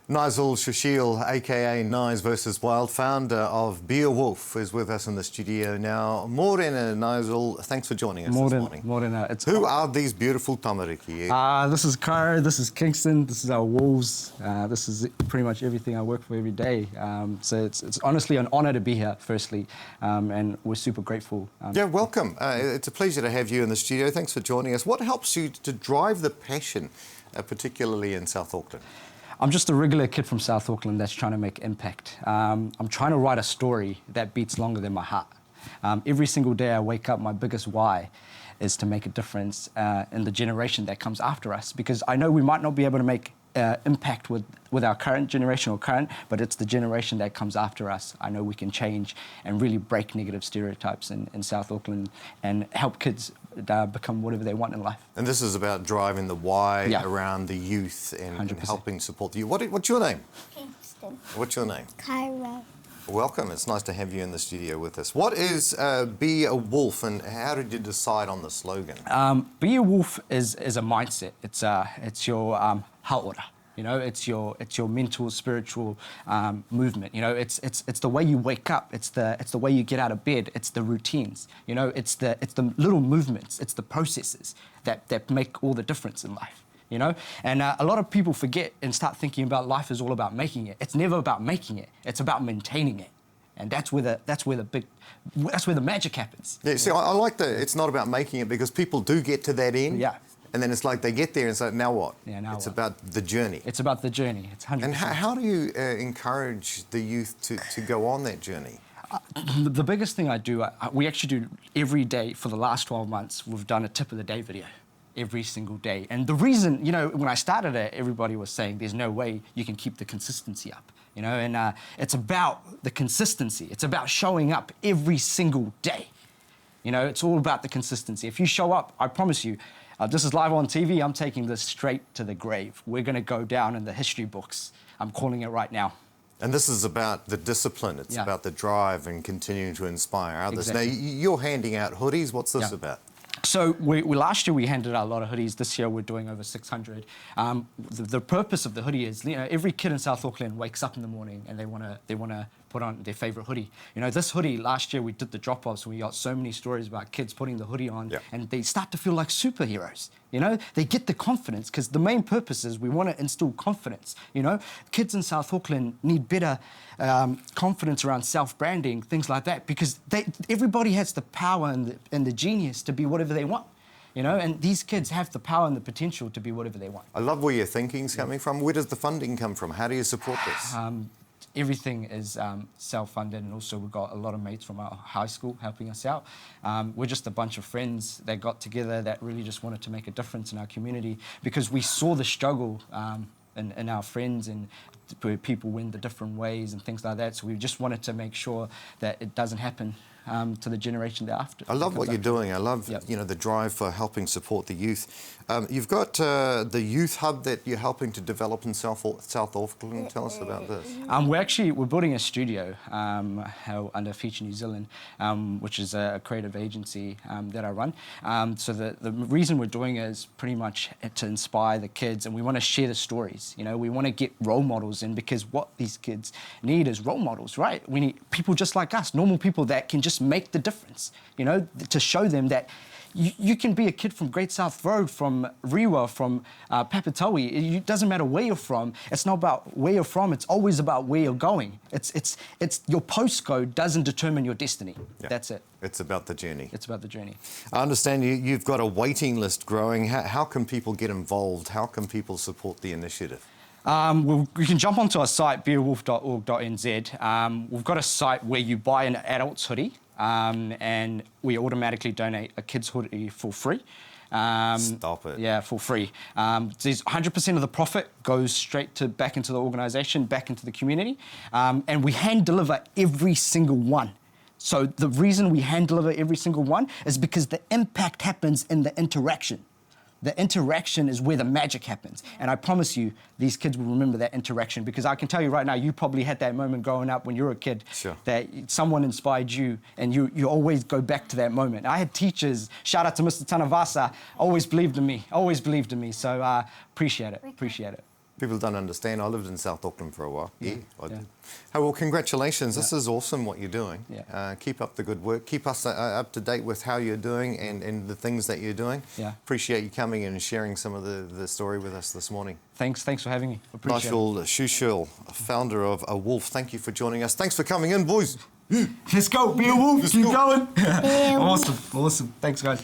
Nigel Shashil, aka Nise vs Wild, founder of Be a Wolf, is with us in the studio now. Morena, Nigel, thanks for joining us this morning. Morena. Who are these beautiful tamariki? This is Kara, this is Kingston, this is our wolves. This is pretty much everything I work for every day. So it's honestly an honour to be here, firstly, and we're super grateful. Yeah, welcome. It's a pleasure to have you in the studio. Thanks for joining us. What helps you to drive the passion, particularly in South Auckland? I'm just a regular kid from South Auckland that's trying to make impact. I'm trying to write a story that beats longer than my heart. Every single day I wake up, my biggest why is to make a difference in the generation that comes after us, because I know we might not be able to make impact with our current generation but it's the generation that comes after us. I know we can change and really break negative stereotypes in South Auckland and help kids become whatever they want in life. And this is about driving the why around the youth and helping support the youth. What's your name? Kingston. What's your name? Kyra. Welcome. It's nice to have you in the studio with us. What is Be a Wolf, and how did you decide on the slogan? Be a Wolf is a mindset. It's your haora. You know, it's your mental, spiritual movement. You know, it's the way you wake up. It's the way you get out of bed. It's the routines. You know, it's the little movements. It's the processes that make all the difference in life. You know, and a lot of people forget and start thinking about life is all about making it. It's never about making it. It's about maintaining it, and that's where the magic happens. Yeah, see, I like that. It's not about making it, because people do get to that end. Yeah. And then it's like they get there and say, now what? Yeah, now it's what? about the journey. It's about the journey. It's 100%. And how do you encourage the youth to go on that journey? The biggest thing I do, we actually do every day for the last 12 months, we've done a tip of the day video. Every single day. And the reason, you know, when I started it, everybody was saying there's no way you can keep the consistency up, you know, and it's about the consistency. It's about showing up every single day. You know, it's all about the consistency. If you show up, I promise you, this is live on TV, I'm taking this straight to the grave. We're going to go down in the history books. I'm calling it right now. And this is about the discipline. It's about the drive and continuing to inspire others. Exactly. Now, you're handing out hoodies. What's this about? So last year we handed out a lot of hoodies. This year we're doing over 600. The purpose of the hoodie is, you know, every kid in South Auckland wakes up in the morning and they want to put on their favourite hoodie. You know, this hoodie, last year we did the drop-offs and we got so many stories about kids putting the hoodie on and they start to feel like superheroes. You know, they get the confidence, because the main purpose is we want to instill confidence. You know, kids in South Auckland need better confidence around self-branding, things like that, because everybody has the power and the genius to be whatever they want. You know, and these kids have the power and the potential to be whatever they want. I love where your thinking's coming from. Where does the funding come from? How do you support this? Everything is self-funded, and also we've got a lot of mates from our high school helping us out. We're just a bunch of friends that got together that really just wanted to make a difference in our community, because we saw the struggle in our friends and where people win the different ways and things like that. So we just wanted to make sure that it doesn't happen to the generation thereafter. I love what you're doing. I love you know, the drive for helping support the youth. You've got the youth hub that you're helping to develop in South Auckland. Tell us about this. We're building a studio under Fijian, New Zealand, which is a creative agency that I run. So the reason we're doing it is pretty much to inspire the kids, and we want to share the stories. You know, we want to get role models in, because what these kids need is role models, right? We need people just like us, normal people that can just make the difference, you know, to show them that you can be a kid from Great South Road, from Rewa, from Papatoetoe. It doesn't matter where you're from. It's not about where you're from. It's always about where you're going. It's your postcode doesn't determine your destiny. Yeah. That's it. It's about the journey. It's about the journey. I understand you've got a waiting list growing. How can people get involved? How can people support the initiative? We can jump onto our site, beawolf.org.nz. We've got a site where you buy an adult's hoodie, and we automatically donate a kid's hoodie for free. Stop it. Yeah, for free. 100% of the profit goes straight back into the organisation, back into the community, and we hand deliver every single one. So the reason we hand deliver every single one is because the impact happens in the interaction. The interaction is where the magic happens. And I promise you, these kids will remember that interaction, because I can tell you right now, you probably had that moment growing up when you were a kid, that someone inspired you, and you always go back to that moment. I had teachers, shout out to Mr. Tanavasa, always believed in me. So appreciate it. People don't understand. I lived in South Auckland for a while. Yeah, I did. Yeah. Hey, well, congratulations. This is awesome what you're doing. Yeah. Keep up the good work. Keep us up to date with how you're doing and the things that you're doing. Yeah. Appreciate you coming in and sharing some of the story with us this morning. Thanks for having me. Appreciate Nigel Schuschel, founder of A Wolf, thank you for joining us. Thanks for coming in, boys. Let's go, be a wolf, Let's keep go. going. Awesome. Thanks, guys.